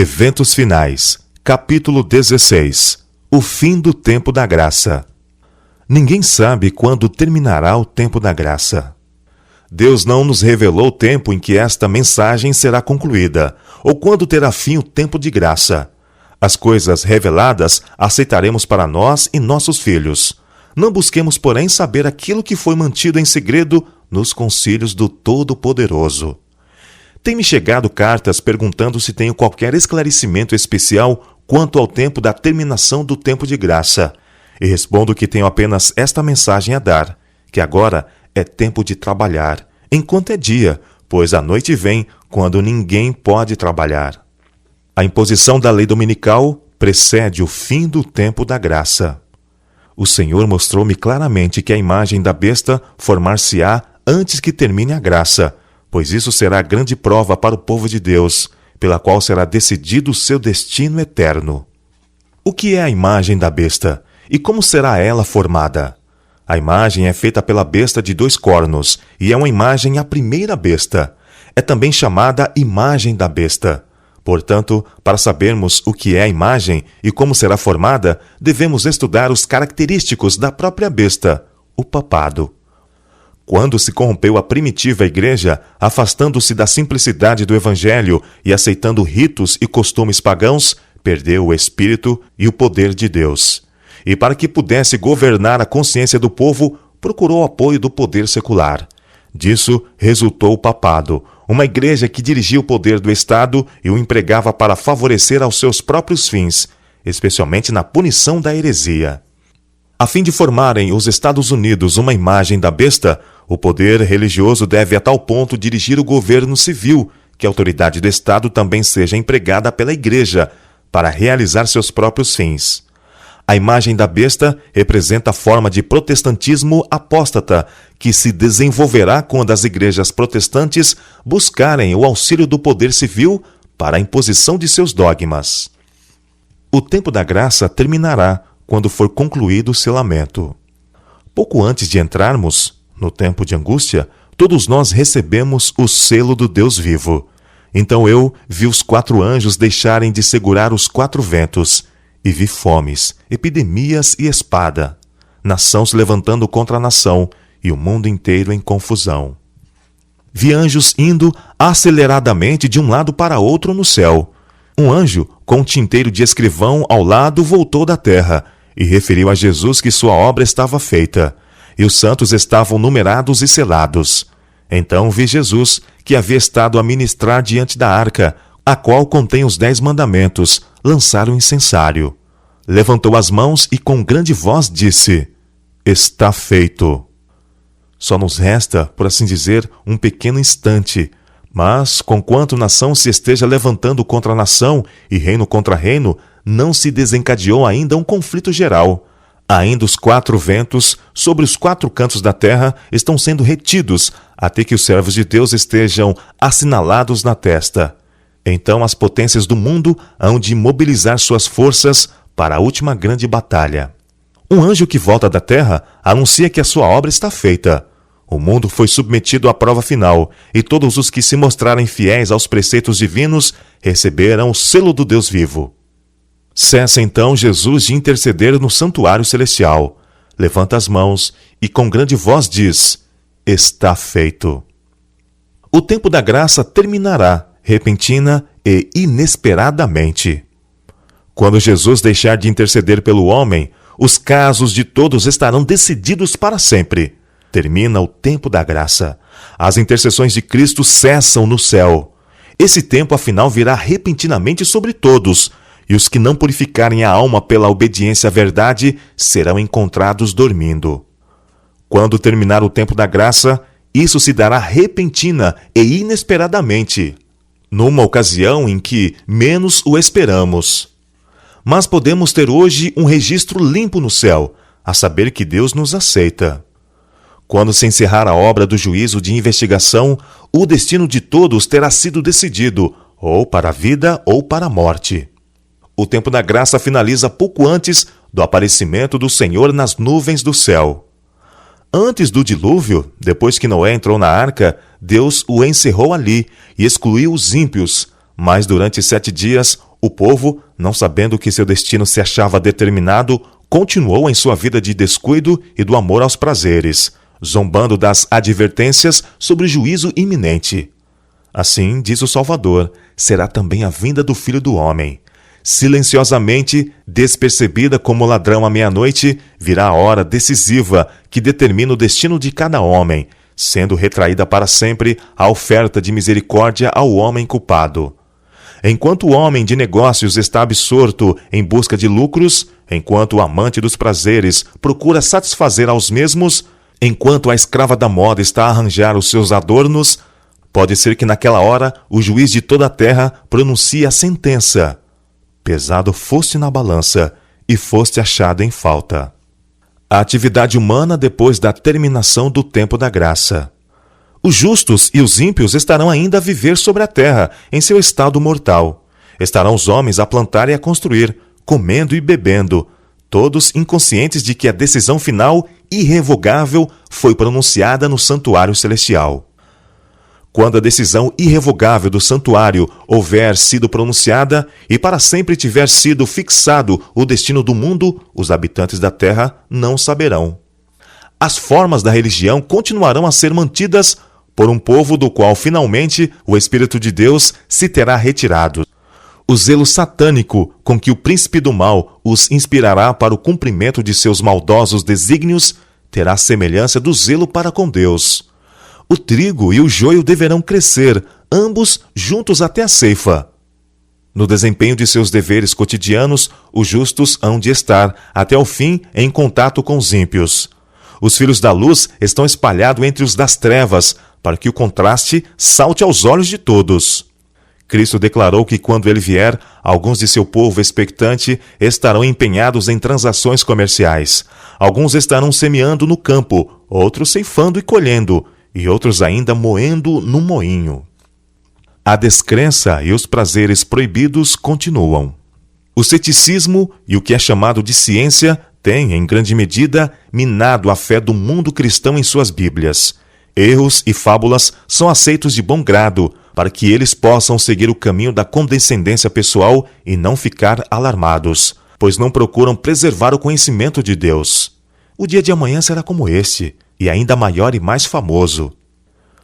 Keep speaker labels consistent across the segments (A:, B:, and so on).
A: Eventos finais, capítulo 16. O fim do tempo da graça. Ninguém sabe quando terminará o tempo da graça. Deus não nos revelou o tempo em que esta mensagem será concluída, ou quando terá fim o tempo de graça. As coisas reveladas aceitaremos para nós e nossos filhos. Não busquemos, porém, saber aquilo que foi mantido em segredo nos concílios do Todo-Poderoso. Tem-me chegado cartas perguntando se tenho qualquer esclarecimento especial quanto ao tempo da terminação do tempo de graça, e respondo que tenho apenas esta mensagem a dar, que agora é tempo de trabalhar, enquanto é dia, pois a noite vem quando ninguém pode trabalhar. A imposição da lei dominical precede o fim do tempo da graça. O Senhor mostrou-me claramente que a imagem da besta formar-se-á antes que termine a graça, pois isso será grande prova para o povo de Deus, pela qual será decidido o seu destino eterno. O que é a imagem da besta? E como será ela formada? A imagem é feita pela besta de 2 cornos, e é uma imagem à primeira besta. É também chamada imagem da besta. Portanto, para sabermos o que é a imagem e como será formada, devemos estudar os característicos da própria besta, o papado. Quando se corrompeu a primitiva igreja, afastando-se da simplicidade do evangelho e aceitando ritos e costumes pagãos, perdeu o espírito e o poder de Deus. E para que pudesse governar a consciência do povo, procurou o apoio do poder secular. Disso resultou o papado, uma igreja que dirigia o poder do Estado e o empregava para favorecer aos seus próprios fins, especialmente na punição da heresia. A fim de formarem os Estados Unidos uma imagem da besta, o poder religioso deve a tal ponto dirigir o governo civil, que a autoridade do Estado também seja empregada pela Igreja para realizar seus próprios fins. A imagem da besta representa a forma de protestantismo apóstata, que se desenvolverá quando as igrejas protestantes buscarem o auxílio do poder civil para a imposição de seus dogmas. O tempo da graça terminará quando for concluído o selamento. Pouco antes de entrarmos no tempo de angústia, todos nós recebemos o selo do Deus vivo. Então eu vi os 4 anjos deixarem de segurar os 4 ventos, e vi fomes, epidemias e espada, nação se levantando contra nação, e o mundo inteiro em confusão. Vi anjos indo aceleradamente de um lado para outro no céu. Um anjo, com um tinteiro de escrivão ao lado, voltou da terra, e referiu a Jesus que sua obra estava feita, e os santos estavam numerados e selados. Então vi Jesus, que havia estado a ministrar diante da arca, a qual contém os 10 mandamentos, lançar o incensário. Levantou as mãos e com grande voz disse: Está feito. Só nos resta, por assim dizer, um pequeno instante, mas, conquanto nação se esteja levantando contra nação e reino contra reino, não se desencadeou ainda um conflito geral. Ainda os 4 ventos, sobre os 4 cantos da terra, estão sendo retidos, até que os servos de Deus estejam assinalados na testa. Então as potências do mundo hão de mobilizar suas forças para a última grande batalha. Um anjo que volta da terra anuncia que a sua obra está feita. O mundo foi submetido à prova final, e todos os que se mostrarem fiéis aos preceitos divinos receberão o selo do Deus vivo. Cessa então Jesus de interceder no santuário celestial, levanta as mãos e com grande voz diz: Está feito. O tempo da graça terminará, repentina e inesperadamente. Quando Jesus deixar de interceder pelo homem, os casos de todos estarão decididos para sempre. Termina o tempo da graça. As intercessões de Cristo cessam no céu. Esse tempo, afinal, virá repentinamente sobre todos, e os que não purificarem a alma pela obediência à verdade serão encontrados dormindo. Quando terminar o tempo da graça, isso se dará repentina e inesperadamente, numa ocasião em que menos o esperamos. Mas podemos ter hoje um registro limpo no céu, a saber que Deus nos aceita. Quando se encerrar a obra do juízo de investigação, o destino de todos terá sido decidido, ou para a vida ou para a morte. O tempo da graça finaliza pouco antes do aparecimento do Senhor nas nuvens do céu. Antes do dilúvio, depois que Noé entrou na arca, Deus o encerrou ali e excluiu os ímpios, mas durante 7 dias O povo, não sabendo que seu destino se achava determinado, continuou em sua vida de descuido e do amor aos prazeres, zombando das advertências sobre o juízo iminente. Assim, diz o Salvador, será também a vinda do Filho do Homem. Silenciosamente, despercebida como ladrão à meia-noite, virá a hora decisiva que determina o destino de cada homem, sendo retraída para sempre a oferta de misericórdia ao homem culpado. Enquanto o homem de negócios está absorto em busca de lucros, enquanto o amante dos prazeres procura satisfazer aos mesmos, enquanto a escrava da moda está a arranjar os seus adornos, pode ser que naquela hora o juiz de toda a terra pronuncie a sentença: pesado foste na balança e foste achado em falta. A atividade humana depois da terminação do tempo da graça. Os justos e os ímpios estarão ainda a viver sobre a terra, em seu estado mortal. Estarão os homens a plantar e a construir, comendo e bebendo, todos inconscientes de que a decisão final, irrevogável, foi pronunciada no santuário celestial. Quando a decisão irrevogável do santuário houver sido pronunciada e para sempre tiver sido fixado o destino do mundo, os habitantes da terra não saberão. As formas da religião continuarão a ser mantidas por um povo do qual finalmente o Espírito de Deus se terá retirado. O zelo satânico com que o príncipe do mal os inspirará para o cumprimento de seus maldosos desígnios terá semelhança do zelo para com Deus. O trigo e o joio deverão crescer, ambos juntos até a ceifa. No desempenho de seus deveres cotidianos, os justos hão de estar, até o fim, em contato com os ímpios. Os filhos da luz estão espalhados entre os das trevas, para que o contraste salte aos olhos de todos. Cristo declarou que quando ele vier, alguns de seu povo expectante estarão empenhados em transações comerciais. Alguns estarão semeando no campo, outros ceifando e colhendo, e outros ainda moendo no moinho. A descrença e os prazeres proibidos continuam. O ceticismo e o que é chamado de ciência têm, em grande medida, minado a fé do mundo cristão em suas Bíblias. Erros e fábulas são aceitos de bom grado, para que eles possam seguir o caminho da condescendência pessoal e não ficar alarmados, pois não procuram preservar o conhecimento de Deus. O dia de amanhã será como este, e ainda maior e mais famoso.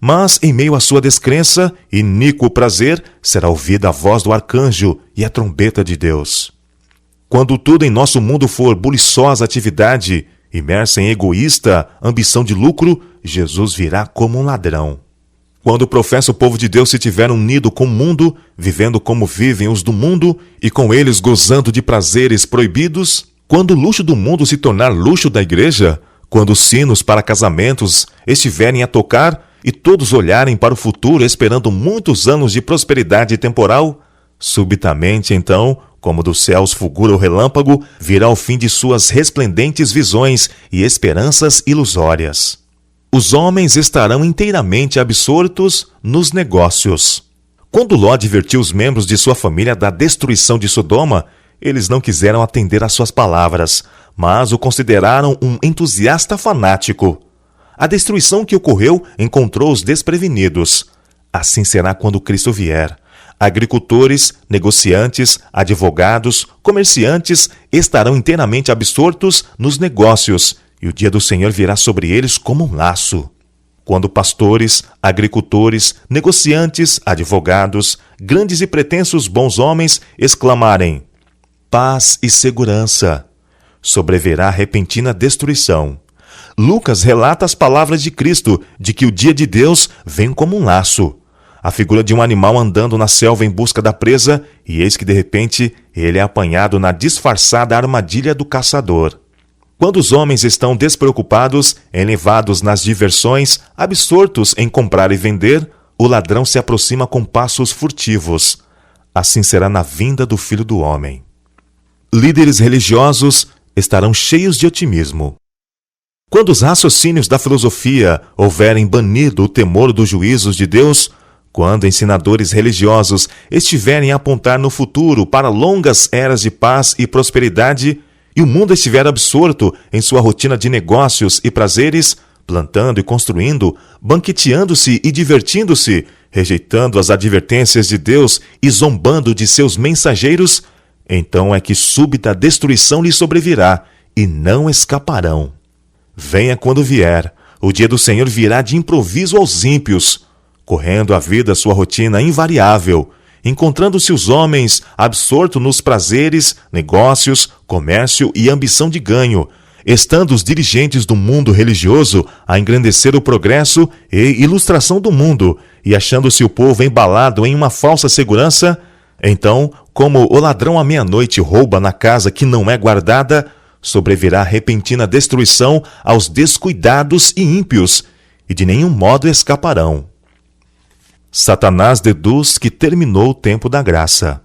A: Mas, em meio à sua descrença, iníquo prazer, será ouvida a voz do arcanjo e a trombeta de Deus. Quando tudo em nosso mundo for buliçosa atividade, imersa em egoísta ambição de lucro, Jesus virá como um ladrão. Quando o professo povo de Deus se tiver unido com o mundo, vivendo como vivem os do mundo, e com eles gozando de prazeres proibidos, quando o luxo do mundo se tornar luxo da igreja, quando os sinos para casamentos estiverem a tocar e todos olharem para o futuro esperando muitos anos de prosperidade temporal, subitamente, então, como dos céus fulgura o relâmpago, virá o fim de suas resplendentes visões e esperanças ilusórias. Os homens estarão inteiramente absortos nos negócios. Quando Ló advertiu os membros de sua família da destruição de Sodoma, eles não quiseram atender às suas palavras, mas o consideraram um entusiasta fanático. A destruição que ocorreu encontrou os desprevenidos. Assim será quando Cristo vier. Agricultores, negociantes, advogados, comerciantes estarão inteiramente absortos nos negócios, e o dia do Senhor virá sobre eles como um laço. Quando pastores, agricultores, negociantes, advogados, grandes e pretensos bons homens exclamarem: paz e segurança, sobrevirá repentina destruição. Lucas relata as palavras de Cristo, de que o dia de Deus vem como um laço. A figura de um animal andando na selva em busca da presa, e eis que de repente ele é apanhado na disfarçada armadilha do caçador. Quando os homens estão despreocupados, elevados nas diversões, absortos em comprar e vender, o ladrão se aproxima com passos furtivos. Assim será na vinda do Filho do Homem. Líderes religiosos estarão cheios de otimismo. Quando os raciocínios da filosofia houverem banido o temor dos juízos de Deus, quando ensinadores religiosos estiverem a apontar no futuro para longas eras de paz e prosperidade, e o mundo estiver absorto em sua rotina de negócios e prazeres, plantando e construindo, banqueteando-se e divertindo-se, rejeitando as advertências de Deus e zombando de seus mensageiros, então é que súbita destruição lhes sobrevirá, e não escaparão. Venha quando vier, o dia do Senhor virá de improviso aos ímpios, correndo a vida sua rotina invariável, encontrando-se os homens absortos nos prazeres, negócios, comércio e ambição de ganho, estando os dirigentes do mundo religioso a engrandecer o progresso e ilustração do mundo, e achando-se o povo embalado em uma falsa segurança, então, como o ladrão à meia-noite rouba na casa que não é guardada, sobrevirá repentina destruição aos descuidados e ímpios, e de nenhum modo escaparão. Satanás deduz que terminou o tempo da graça.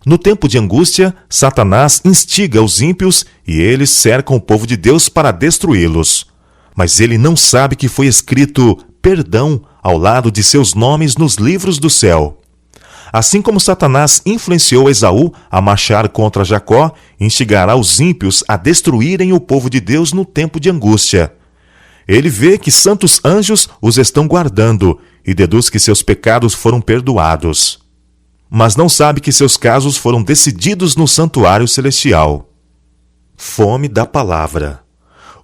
A: No tempo de angústia, Satanás instiga os ímpios e eles cercam o povo de Deus para destruí-los. Mas ele não sabe que foi escrito perdão ao lado de seus nomes nos livros do céu. Assim como Satanás influenciou Esaú a marchar contra Jacó, instigará os ímpios a destruírem o povo de Deus no tempo de angústia. Ele vê que santos anjos os estão guardando e deduz que seus pecados foram perdoados. Mas não sabe que seus casos foram decididos no santuário celestial. Fome da palavra.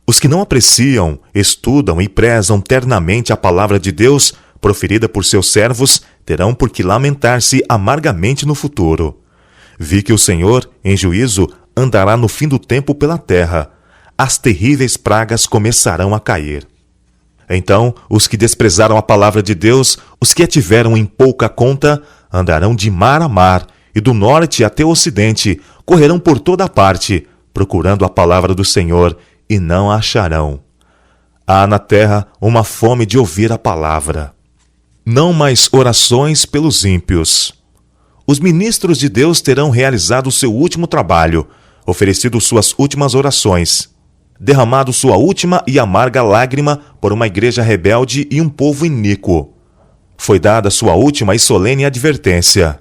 A: Os que não apreciam, estudam e prezam ternamente a palavra de Deus, proferida por seus servos, terão por que lamentar-se amargamente no futuro. Vi que o Senhor, em juízo, andará no fim do tempo pela terra. As terríveis pragas começarão a cair. Então, os que desprezaram a palavra de Deus, os que a tiveram em pouca conta, andarão de mar a mar, e do norte até o ocidente, correrão por toda parte, procurando a palavra do Senhor, e não a acharão. Há na terra uma fome de ouvir a palavra. Não mais orações pelos ímpios. Os ministros de Deus terão realizado seu último trabalho, oferecido suas últimas orações, derramado sua última e amarga lágrima por uma igreja rebelde e um povo iníquo. Foi dada sua última e solene advertência.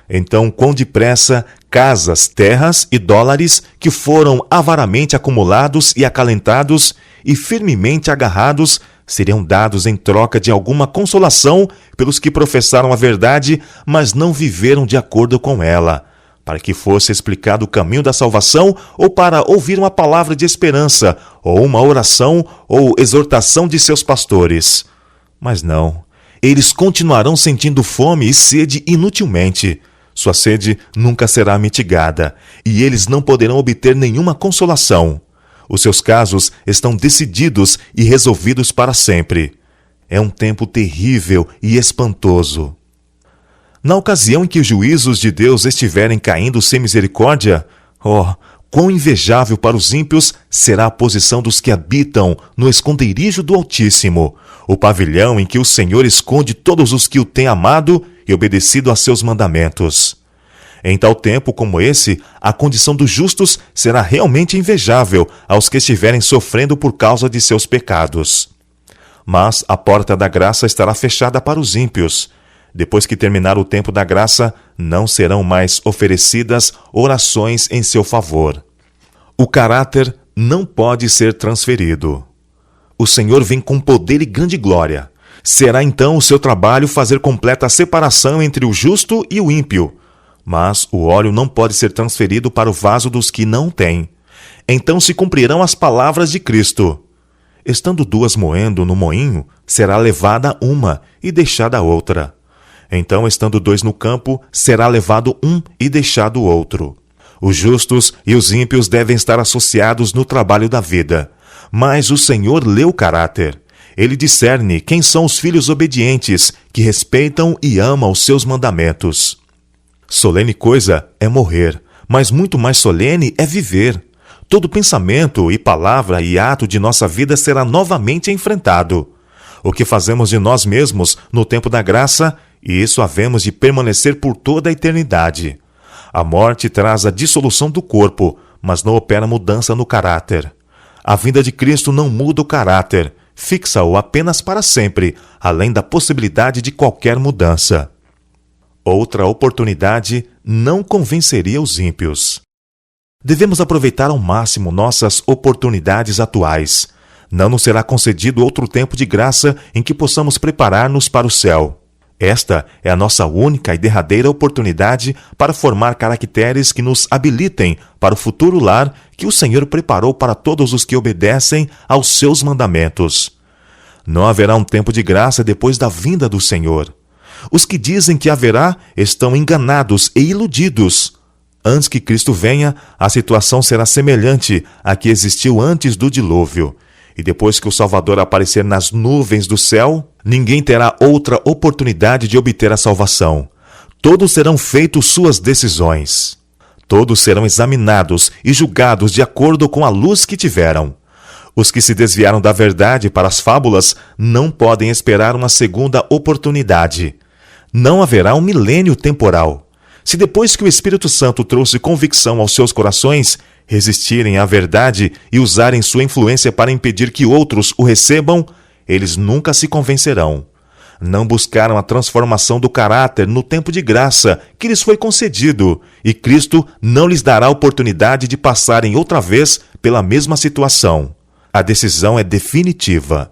A: Então quão depressa casas, terras e dólares que foram avaramente acumulados e acalentados e firmemente agarrados seriam dados em troca de alguma consolação pelos que professaram a verdade, mas não viveram de acordo com ela, para que fosse explicado o caminho da salvação ou para ouvir uma palavra de esperança, ou uma oração ou exortação de seus pastores. Mas não, eles continuarão sentindo fome e sede inutilmente. Sua sede nunca será mitigada, e eles não poderão obter nenhuma consolação. Os seus casos estão decididos e resolvidos para sempre. É um tempo terrível e espantoso. Na ocasião em que os juízos de Deus estiverem caindo sem misericórdia, quão invejável para os ímpios será a posição dos que habitam no esconderijo do Altíssimo, o pavilhão em que o Senhor esconde todos os que o têm amado e obedecido a seus mandamentos. Em tal tempo como esse, a condição dos justos será realmente invejável aos que estiverem sofrendo por causa de seus pecados. Mas a porta da graça estará fechada para os ímpios. Depois que terminar o tempo da graça, não serão mais oferecidas orações em seu favor. O caráter não pode ser transferido. O Senhor vem com poder e grande glória. Será então o seu trabalho fazer completa a separação entre o justo e o ímpio. Mas o óleo não pode ser transferido para o vaso dos que não têm. Então se cumprirão as palavras de Cristo. Estando duas moendo no moinho, será levada uma e deixada outra. Então, estando dois no campo, será levado um e deixado o outro. Os justos e os ímpios devem estar associados no trabalho da vida. Mas o Senhor lê o caráter. Ele discerne quem são os filhos obedientes, que respeitam e amam os seus mandamentos. Solene coisa é morrer, mas muito mais solene é viver. Todo pensamento e palavra e ato de nossa vida será novamente enfrentado. O que fazemos de nós mesmos no tempo da graça, e isso havemos de permanecer por toda a eternidade. A morte traz a dissolução do corpo, mas não opera mudança no caráter. A vinda de Cristo não muda o caráter, fixa-o apenas para sempre, além da possibilidade de qualquer mudança. Outra oportunidade não convenceria os ímpios. Devemos aproveitar ao máximo nossas oportunidades atuais. Não nos será concedido outro tempo de graça em que possamos preparar-nos para o céu. Esta é a nossa única e derradeira oportunidade para formar caracteres que nos habilitem para o futuro lar que o Senhor preparou para todos os que obedecem aos seus mandamentos. Não haverá um tempo de graça depois da vinda do Senhor. Os que dizem que haverá estão enganados e iludidos. Antes que Cristo venha, a situação será semelhante à que existiu antes do dilúvio. E depois que o Salvador aparecer nas nuvens do céu, ninguém terá outra oportunidade de obter a salvação. Todos terão feito suas decisões. Todos serão examinados e julgados de acordo com a luz que tiveram. Os que se desviaram da verdade para as fábulas não podem esperar uma segunda oportunidade. Não haverá um milênio temporal. Se depois que o Espírito Santo trouxe convicção aos seus corações, resistirem à verdade e usarem sua influência para impedir que outros o recebam, eles nunca se convencerão. Não buscaram a transformação do caráter no tempo de graça que lhes foi concedido, e Cristo não lhes dará a oportunidade de passarem outra vez pela mesma situação. A decisão é definitiva.